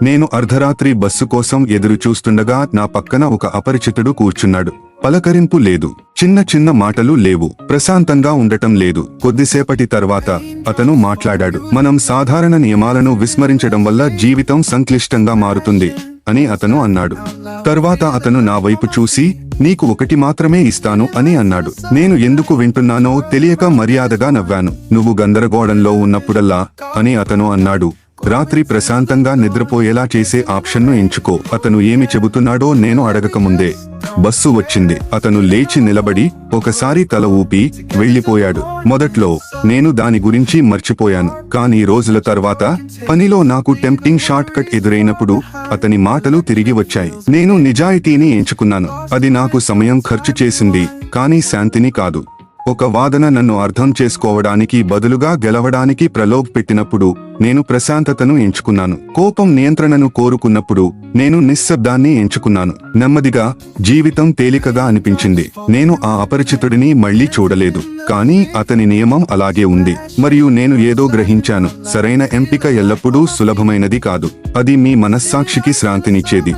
నేను అర్ధరాత్రి బస్సు కోసం ఎదురు చూస్తుండగా నా పక్కన ఒక అపరిచితుడు కూర్చున్నాడు. పలకరింపు లేదు, చిన్న చిన్న మాటలు లేవు, ప్రశాంతంగా ఉండటం లేదు. కొద్దిసేపటి తర్వాత అతను మాట్లాడాడు. మనం సాధారణ నియమాలను విస్మరించడం వల్ల జీవితం సంక్లిష్టంగా మారుతుంది అని అతను అన్నాడు. తర్వాత అతను నా వైపు చూసి, నీకు ఒకటి మాత్రమే ఇస్తాను అని అన్నాడు. నేను ఎందుకు వింటున్నానో తెలియక మర్యాదగా నవ్వాను. నువ్వు గందరగోళంలో ఉన్నప్పుడల్లా అని అతను అన్నాడు, రాత్రి ప్రశాంతంగా నిద్రపోయేలా చేసే ఆప్షన్ను ఎంచుకో. అతను ఏమి చెబుతున్నాడో నేను అడగకముందే బస్సు వచ్చింది. అతను లేచి నిలబడి ఒకసారి తల ఊపి వెళ్లిపోయాడు. మొదట్లో నేను దాని గురించి మర్చిపోయాను. కానీ రోజుల తర్వాత పనిలో నాకు టెంప్టింగ్ షార్ట్ కట్ ఎదురైనప్పుడు అతని మాటలు తిరిగి వచ్చాయి. నేను నిజాయితీని ఎంచుకున్నాను. అది నాకు సమయం ఖర్చు చేసింది, కానీ శాంతిని కాదు. ఒక వాదన నన్ను అర్థం చేసుకోవడానికి బదులుగా గెలవడానికి ప్రలోభ పెట్టినప్పుడు నేను ప్రశాంతతను ఎంచుకున్నాను. కోపం నియంత్రణను కోరుకున్నప్పుడు నేను నిశ్శబ్దాన్ని ఎంచుకున్నాను. నెమ్మదిగా జీవితం తేలికగా అనిపించింది. నేను ఆ అపరిచితుడిని మళ్లీ చూడలేదు, కానీ అతని నియమం అలాగే ఉంది. మరియు నేను ఏదో గ్రహించాను, సరైన ఎంపిక ఎల్లప్పుడూ సులభమైనది కాదు. అది మీ మనస్సాక్షికి శాంతినిచ్చేది.